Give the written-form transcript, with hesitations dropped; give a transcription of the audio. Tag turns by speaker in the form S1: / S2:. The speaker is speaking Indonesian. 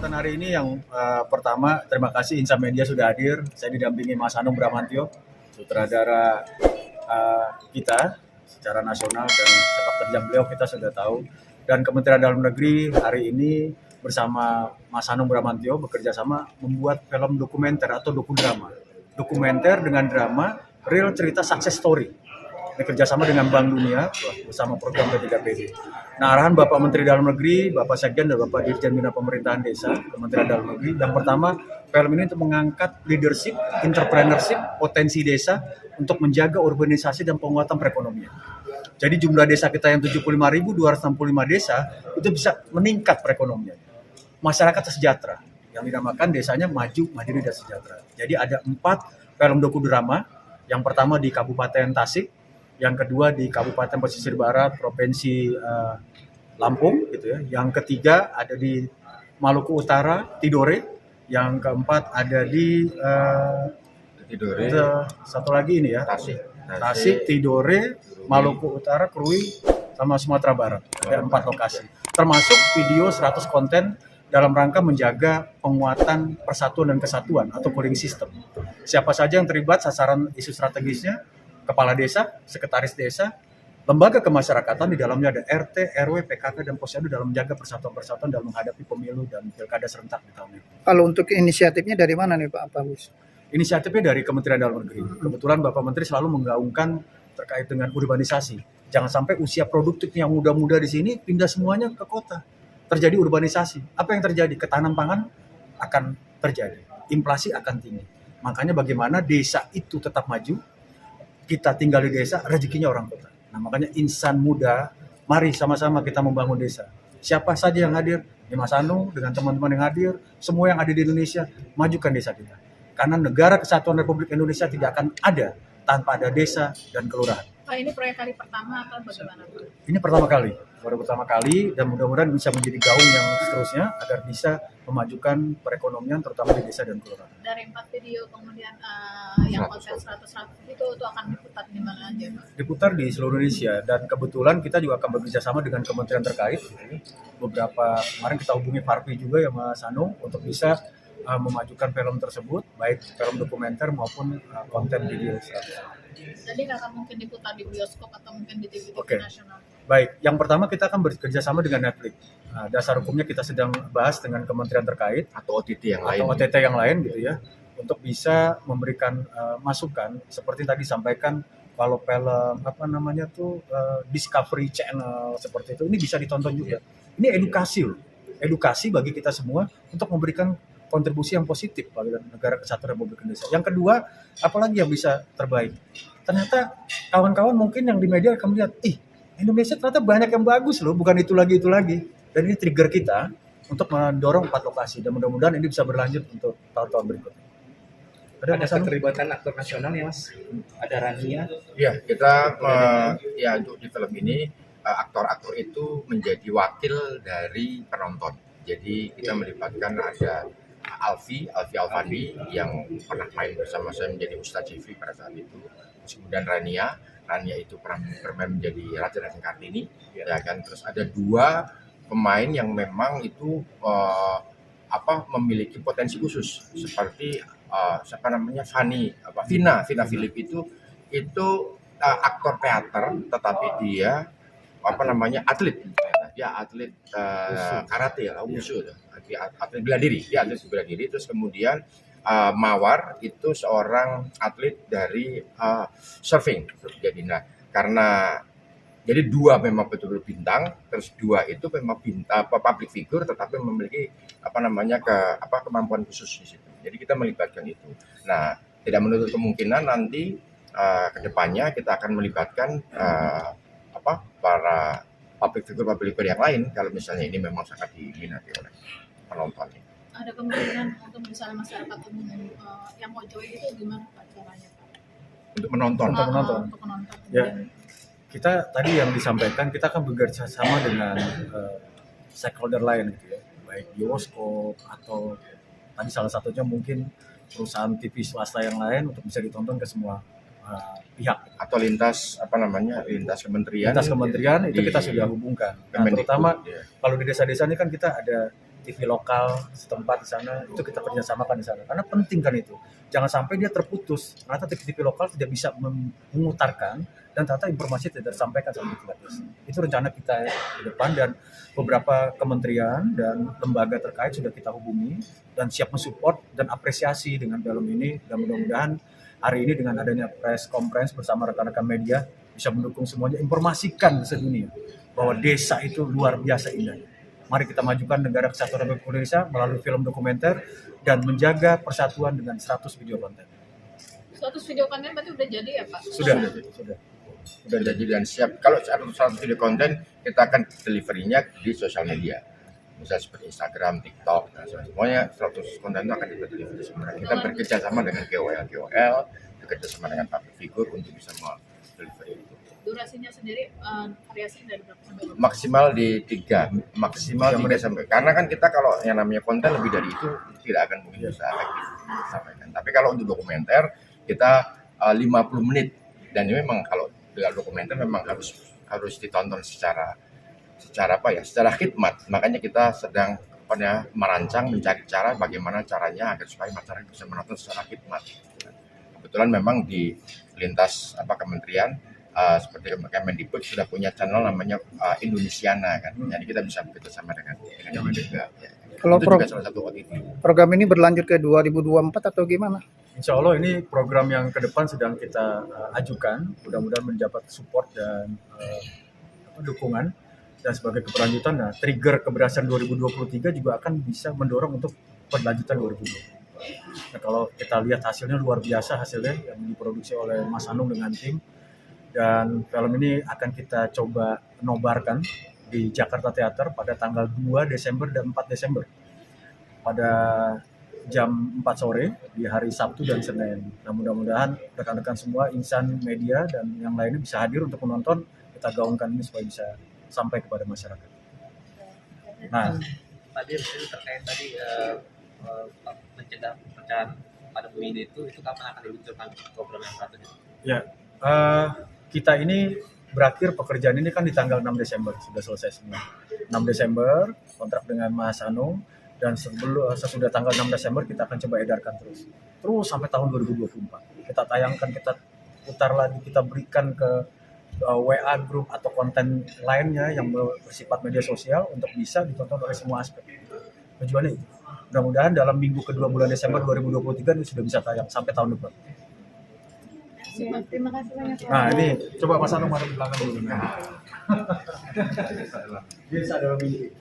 S1: kesempatan hari ini yang pertama, terima kasih Insa Media sudah hadir. Saya didampingi Mas Anung Bramantyo, sutradara kita secara nasional, dan sepak terjang beliau kita sudah tahu. Dan Kementerian Dalam Negeri hari ini bersama Mas Anung Bramantyo bekerja sama membuat film dokumenter atau dokudrama. Dokumenter dengan drama, real cerita success story. Bekerjasama dengan Bank Dunia bersama program P3PD. Nah, arahan Bapak Menteri Dalam Negeri, Bapak Sekjen dan Bapak Dirjen Bina Pemerintahan Desa, Kementerian Dalam Negeri. Yang pertama, film ini untuk mengangkat leadership, entrepreneurship, potensi desa untuk menjaga urbanisasi dan penguatan perekonomian. Jadi jumlah desa kita yang 75.265 desa itu bisa meningkat perekonomian. Masyarakat sejahtera, yang dinamakan desanya maju, mandiri, dan sejahtera. Jadi ada 4 film dokudrama. Yang pertama di Kabupaten Tasik, yang kedua di Kabupaten Pesisir Barat, Provinsi Lampung, gitu ya. Yang ketiga ada di Maluku Utara, Tidore. Yang keempat ada di
S2: Tidore.
S1: Satu lagi ini ya, Tasik, Tidore, Maluku Utara, Krui, sama Sumatera Barat. Ada 4 lokasi. Termasuk video 100 konten dalam rangka menjaga penguatan persatuan dan kesatuan atau cooling system. Siapa saja yang terlibat, sasaran isu strategisnya, kepala desa, sekretaris desa, lembaga kemasyarakatan, di dalamnya ada RT, RW, PKK, dan Posyandu dalam menjaga persatuan-persatuan dalam menghadapi pemilu dan pilkada serentak di tahun ini.
S3: Kalau untuk inisiatifnya dari mana nih Pak Bagus?
S1: Inisiatifnya dari Kementerian Dalam Negeri. Kebetulan Bapak Menteri selalu menggaungkan terkait dengan urbanisasi. Jangan sampai usia produktif yang muda-muda di sini pindah semuanya ke kota. Terjadi urbanisasi. Apa yang terjadi? Ketahanan pangan akan terjadi. Inflasi akan tinggi. Makanya bagaimana desa itu tetap maju, kita tinggal di desa, rezekinya orang kota. Nah, makanya insan muda, mari sama-sama kita membangun desa. Siapa saja yang hadir, Mas Anung dengan teman-teman yang hadir, semua yang ada di Indonesia, majukan desa kita. Karena negara kesatuan Republik Indonesia tidak akan ada tanpa ada desa dan kelurahan.
S4: Pak, ini proyek kali pertama atau bagaimana Pak?
S1: Ini pertama kali, baru pertama kali, dan mudah-mudahan bisa menjadi gaung yang seterusnya agar bisa memajukan perekonomian terutama di desa dan kelurahan.
S4: Dari 4 video kemudian yang konten 100 itu akan diputar di mana aja Pak?
S1: Diputar di seluruh Indonesia, dan kebetulan kita juga akan bekerja sama dengan kementerian terkait. Beberapa kemarin kita hubungi Farpi juga ya Mas Anung untuk bisa memajukan film tersebut, baik film dokumenter maupun konten video 100.
S4: Jadi nggak akan mungkin diputar di bioskop atau mungkin di TV nasional?
S1: Baik, yang pertama kita akan bekerja sama dengan Netflix. Dasar hukumnya kita sedang bahas dengan kementerian terkait
S2: atau OTT yang lain.
S1: Atau OTT yang lain gitu ya, untuk bisa memberikan masukan seperti tadi sampaikan. Kalau film Discovery Channel seperti itu, ini bisa ditonton juga. Ini edukasi loh, edukasi bagi kita semua untuk memberikan kontribusi yang positif pada negara kesatuan Republik Indonesia. Yang kedua, apalagi yang bisa terbaik? Ternyata kawan-kawan mungkin yang di media akan melihat, Indonesia ternyata banyak yang bagus loh, bukan itu lagi. Dan ini trigger kita untuk mendorong 4 lokasi, dan mudah-mudahan ini bisa berlanjut untuk tahun-tahun berikutnya.
S5: Ada keterlibatan aktor nasional ya Mas? Ada Rania?
S2: Ya, kita untuk di film ini aktor-aktor itu menjadi wakil dari penonton. Jadi kita melibatkan ada Alfi Alfandi yang pernah main bersama saya menjadi Ustadz Jifri pada saat itu. Kemudian Rania itu pernah bermain menjadi Raja dan Kartini, ya kan. Terus ada 2 pemain yang memang itu memiliki potensi khusus seperti Vina Philip itu aktor teater, tetapi dia atlet. Dia atlet karate ya, wushu, atlet bela diri. Terus kemudian Mawar itu seorang atlet dari surfing. Jadi 2 memang betul-betul bintang, terus 2 itu memang public figure, tetapi memiliki kemampuan khusus di situ. Jadi kita melibatkan itu. Nah, tidak menutup kemungkinan nanti ke depannya kita akan melibatkan para public figure yang lain kalau misalnya ini memang sangat diminati oleh penonton.
S4: Ada kemungkinan untuk misalnya masyarakat umum yang mau join itu gimana Pak caranya Pak?
S2: Untuk menonton.
S4: Untuk menonton.
S1: Ya, kita tadi yang disampaikan, kita akan bekerja sama dengan stakeholder lain gitu ya, baik bioskop atau tadi salah satunya mungkin perusahaan TV swasta yang lain untuk bisa ditonton ke semua pihak.
S2: Atau lintas kementerian.
S1: Itu kita sudah hubungkan. Nah, terutama kalau di desa-desa ini kan kita ada TV lokal setempat di sana, itu kita kerjasamakan di sana karena penting kan itu, jangan sampai dia terputus, ternyata TV lokal tidak bisa memutarkan dan ternyata informasi tidak tersampaikan sampai tingkat desa. Itu rencana kita ke depan, dan beberapa kementerian dan lembaga terkait sudah kita hubungi dan siap mensupport dan apresiasi dengan film ini, dan mudah-mudahan hari ini dengan adanya press conference bersama rekan-rekan media bisa mendukung semuanya, informasikan ke sedunia bahwa desa itu luar biasa indah. Mari kita majukan negara kesatuan Republik Indonesia melalui film dokumenter dan menjaga persatuan dengan 100 video konten.
S4: 100 video konten berarti udah jadi ya Pak?
S1: Sudah.
S2: Udah jadi dan siap. Kalau satu video konten kita akan deliverynya di sosial media, misalnya seperti Instagram, TikTok, dan semuanya 100 konten itu akan kita delivery semua. Kita bekerja sama dengan KOL, bekerja sama dengan public figure untuk bisa delivery itu.
S4: Durasinya sendiri variasi dari berapa sampai berapa?
S2: Maksimal di 3 sampai, karena kan kita kalau yang namanya konten lebih dari itu tidak akan mungkin bisa efektif disampaikan. Tapi kalau untuk dokumenter kita 50 menit, dan ini memang kalau dengan dokumenter memang harus ditonton secara khidmat. Makanya kita sedang merancang, mencari cara bagaimana caranya agar supaya masyarakat bisa menonton secara khidmat. Kebetulan memang di lintas kementerian seperti Kemendikbud sudah punya channel namanya Indonesiana kan. Jadi kita bisa bekerja sama dengan juga.
S3: Kalau
S2: itu juga salah satu OTT.
S3: program ini berlanjut ke 2024 atau gimana?
S1: Insya Allah ini program yang ke depan sedang kita ajukan, mudah-mudahan mendapat support dan dukungan, dan sebagai keberlanjutan, nah trigger keberhasilan 2023 juga akan bisa mendorong untuk berlanjutan 2020. Nah kalau kita lihat hasilnya luar biasa, hasilnya yang diproduksi oleh Mas Anung dengan tim, dan film ini akan kita coba nobarkan di Jakarta Theater pada tanggal 2 Desember dan 4 Desember pada jam 4 sore di hari Sabtu dan Senin. Nah mudah-mudahan rekan-rekan semua, insan media dan yang lainnya bisa hadir untuk menonton, kita gaungkan ini supaya bisa sampai kepada masyarakat. Nah,
S5: Tadi itu terkait tadi mencegah perpecahan pada pemilih itu kapan akan diluncurkan program yang satunya?
S1: ya kita ini berakhir pekerjaan ini kan di tanggal 6 Desember, sudah selesai semua. 6 Desember kontrak dengan Mas Anung, dan sesudah tanggal 6 Desember kita akan coba edarkan terus sampai tahun 2024. Kita tayangkan, kita putar lagi, kita berikan ke WA group atau konten lainnya yang bersifat media sosial untuk bisa ditonton oleh semua aspek. Tujuannya itu. Mudah-mudahan dalam minggu kedua bulan Desember 2023 ini sudah bisa tayang sampai tahun depan.
S4: Terima kasih banyak Pak.
S1: Nah ini coba Mas Anung masuk ke belakang dulu. Bisa dalam minggu.